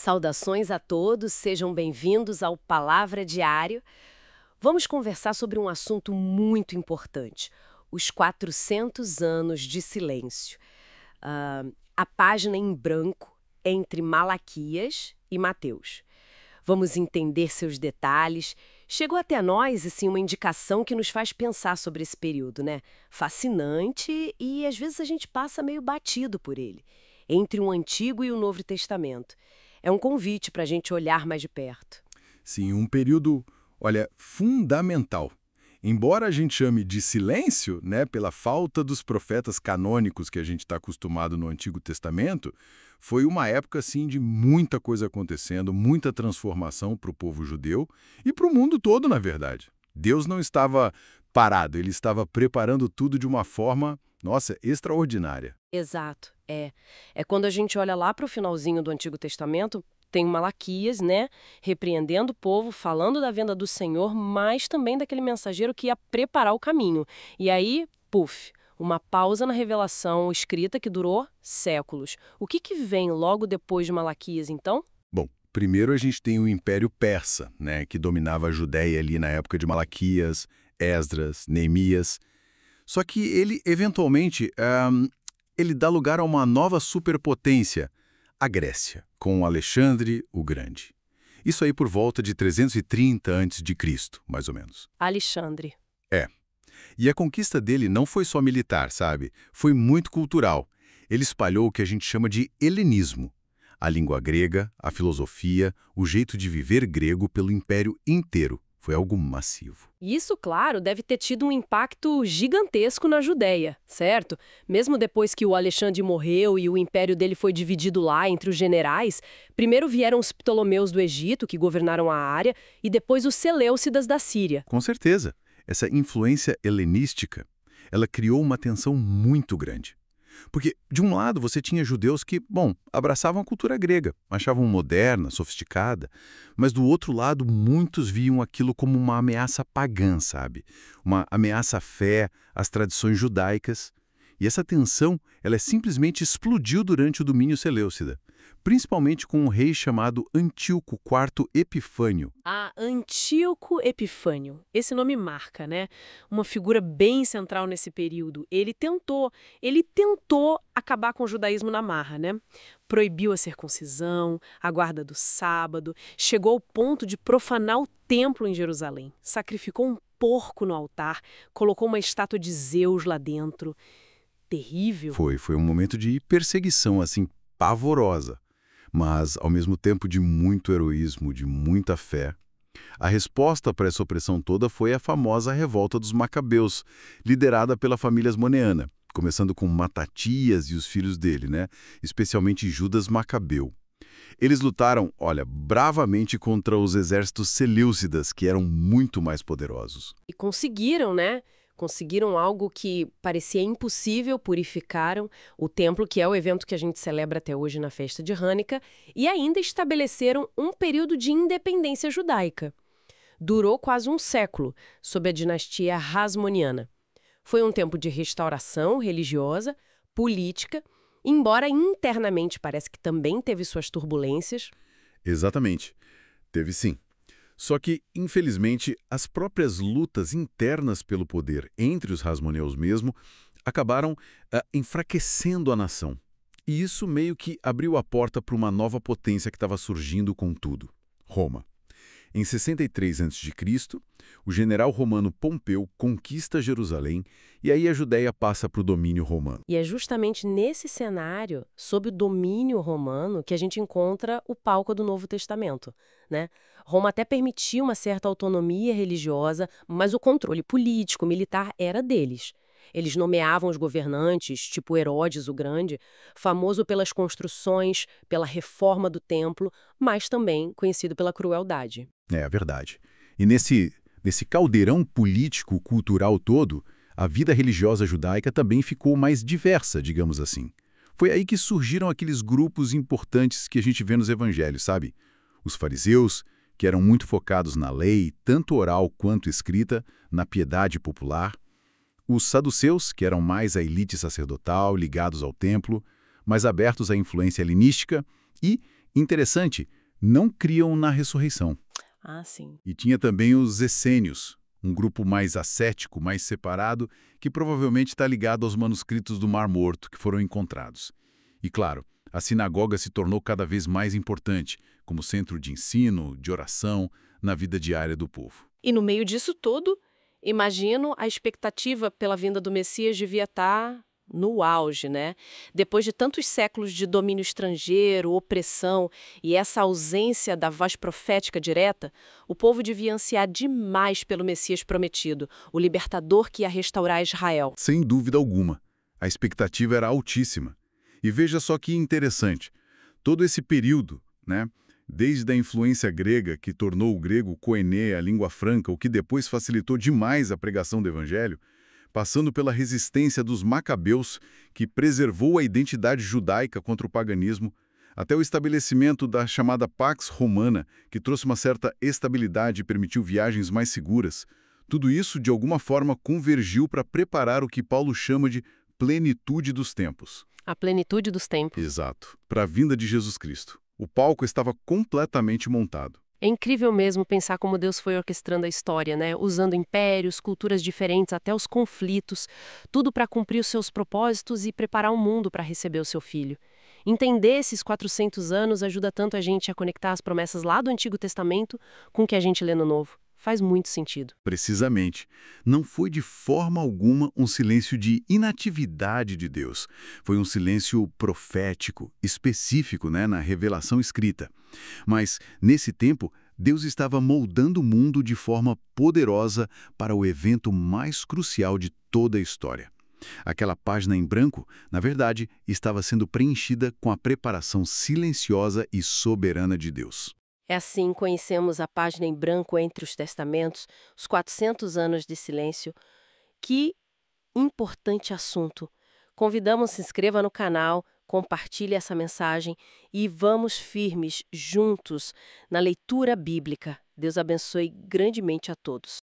Saudações a todos, sejam bem-vindos ao Palavra Diário. Vamos conversar sobre um assunto muito importante: os 400 anos de silêncio. Ah, a página em branco entre Malaquias e Mateus. Vamos entender seus detalhes. Chegou até nós, assim, uma indicação que nos faz pensar sobre esse período, né? Fascinante e às vezes a gente passa meio batido por ele, entre o Antigo e o Novo Testamento. É um convite para a gente olhar mais de perto. Sim, um período, olha, fundamental. Embora a gente chame de silêncio, né, pela falta dos profetas canônicos que a gente está acostumado no Antigo Testamento, foi uma época, assim, de muita coisa acontecendo, muita transformação para o povo judeu e para o mundo todo, na verdade. Deus não estava parado, ele estava preparando tudo de uma forma, nossa, extraordinária. Exato, é. É quando a gente olha lá para o finalzinho do Antigo Testamento, tem Malaquias, né, repreendendo o povo, falando da vinda do Senhor, mas também daquele mensageiro que ia preparar o caminho. E aí, puf, uma pausa na revelação escrita que durou séculos. O que vem logo depois de Malaquias, então? Bom, primeiro a gente tem o Império Persa, né, que dominava a Judéia ali na época de Malaquias, Esdras, Neemias. Só que ele, eventualmente, ele dá lugar a uma nova superpotência, a Grécia, com Alexandre o Grande. Isso aí por volta de 330 a.C., mais ou menos. Alexandre. É. E a conquista dele não foi só militar, sabe? Foi muito cultural. Ele espalhou o que a gente chama de helenismo. A língua grega, a filosofia, o jeito de viver grego pelo império inteiro. Foi algo massivo. Isso, claro, deve ter tido um impacto gigantesco na Judéia, certo? Mesmo depois que o Alexandre morreu e o império dele foi dividido lá entre os generais, primeiro vieram os Ptolomeus do Egito, que governaram a área, e depois os Seleucidas da Síria. Com certeza. Essa influência helenística, ela criou uma tensão muito grande. Porque, de um lado, você tinha judeus que, bom, abraçavam a cultura grega, achavam moderna, sofisticada, mas do outro lado, muitos viam aquilo como uma ameaça pagã, sabe? Uma ameaça à fé, às tradições judaicas. E essa tensão, ela simplesmente explodiu durante o domínio seleucida, principalmente com um rei chamado Antíoco IV Epifânio. Ah, Antíoco Epifânio. Esse nome marca, né? Uma figura bem central nesse período. Ele tentou acabar com o judaísmo na marra, né? Proibiu a circuncisão, a guarda do sábado, chegou ao ponto de profanar o templo em Jerusalém. Sacrificou um porco no altar, colocou uma estátua de Zeus lá dentro. Terrível. Foi um momento de perseguição, assim, pavorosa, mas ao mesmo tempo de muito heroísmo, de muita fé. A resposta para essa opressão toda foi a famosa Revolta dos Macabeus, liderada pela família Asmoneana, começando com Matatias e os filhos dele, né? Especialmente Judas Macabeu. Eles lutaram, olha, bravamente contra os exércitos seleucidas, que eram muito mais poderosos. E conseguiram, né? Conseguiram algo que parecia impossível, purificaram o templo, que é o evento que a gente celebra até hoje na festa de Hanukkah, e ainda estabeleceram um período de independência judaica. Durou quase um século, sob a dinastia Hasmoneana. Foi um tempo de restauração religiosa, política, embora internamente parece que também teve suas turbulências. Exatamente. Teve sim. Só que, infelizmente, as próprias lutas internas pelo poder entre os Hasmoneus mesmo acabaram enfraquecendo a nação. E isso meio que abriu a porta para uma nova potência que estava surgindo com tudo: Roma. Em 63 a.C., o general romano Pompeu conquista Jerusalém e aí a Judéia passa para o domínio romano. E é justamente nesse cenário, sob o domínio romano, que a gente encontra o palco do Novo Testamento, né? Roma até permitia uma certa autonomia religiosa, mas o controle político, militar era deles. Eles nomeavam os governantes, tipo Herodes o Grande, famoso pelas construções, pela reforma do templo, mas também conhecido pela crueldade. É a verdade. E nesse caldeirão político-cultural todo, a vida religiosa judaica também ficou mais diversa, digamos assim. Foi aí que surgiram aqueles grupos importantes que a gente vê nos evangelhos, sabe? Os fariseus, que eram muito focados na lei, tanto oral quanto escrita, na piedade popular. Os saduceus, que eram mais a elite sacerdotal, ligados ao templo, mais abertos à influência helenística. E Interessante, não criam na ressurreição. Ah, sim. E tinha também os essênios, um grupo mais ascético, mais separado, que provavelmente está ligado aos manuscritos do Mar Morto que foram encontrados. E claro, a sinagoga se tornou cada vez mais importante, como centro de ensino, de oração, na vida diária do povo. E no meio disso tudo, imagino a expectativa pela vinda do Messias devia estar no auge, né? Depois de tantos séculos de domínio estrangeiro, opressão e essa ausência da voz profética direta, o povo devia ansiar demais pelo Messias prometido, o libertador que ia restaurar Israel. Sem dúvida alguma, a expectativa era altíssima. E veja só que interessante, todo esse período, né, desde a influência grega, que tornou o grego koiné a língua franca, o que depois facilitou demais a pregação do evangelho, passando pela resistência dos macabeus, que preservou a identidade judaica contra o paganismo, até o estabelecimento da chamada Pax Romana, que trouxe uma certa estabilidade e permitiu viagens mais seguras. Tudo isso, de alguma forma, convergiu para preparar o que Paulo chama de plenitude dos tempos. A plenitude dos tempos. Exato, para a vinda de Jesus Cristo. O palco estava completamente montado. É incrível mesmo pensar como Deus foi orquestrando a história, né? Usando impérios, culturas diferentes, até os conflitos, tudo para cumprir os seus propósitos e preparar o mundo para receber o seu filho. Entender esses 400 anos ajuda tanto a gente a conectar as promessas lá do Antigo Testamento com o que a gente lê no Novo. Faz muito sentido. Precisamente. Não foi de forma alguma um silêncio de inatividade de Deus. Foi um silêncio profético, específico, né, na revelação escrita. Mas, nesse tempo, Deus estava moldando o mundo de forma poderosa para o evento mais crucial de toda a história. Aquela página em branco, na verdade, estava sendo preenchida com a preparação silenciosa e soberana de Deus. É assim conhecemos a página em branco entre os testamentos, os 400 anos de silêncio. Que importante assunto! Convidamos, se inscreva no canal, compartilhe essa mensagem e vamos firmes juntos na leitura bíblica. Deus abençoe grandemente a todos.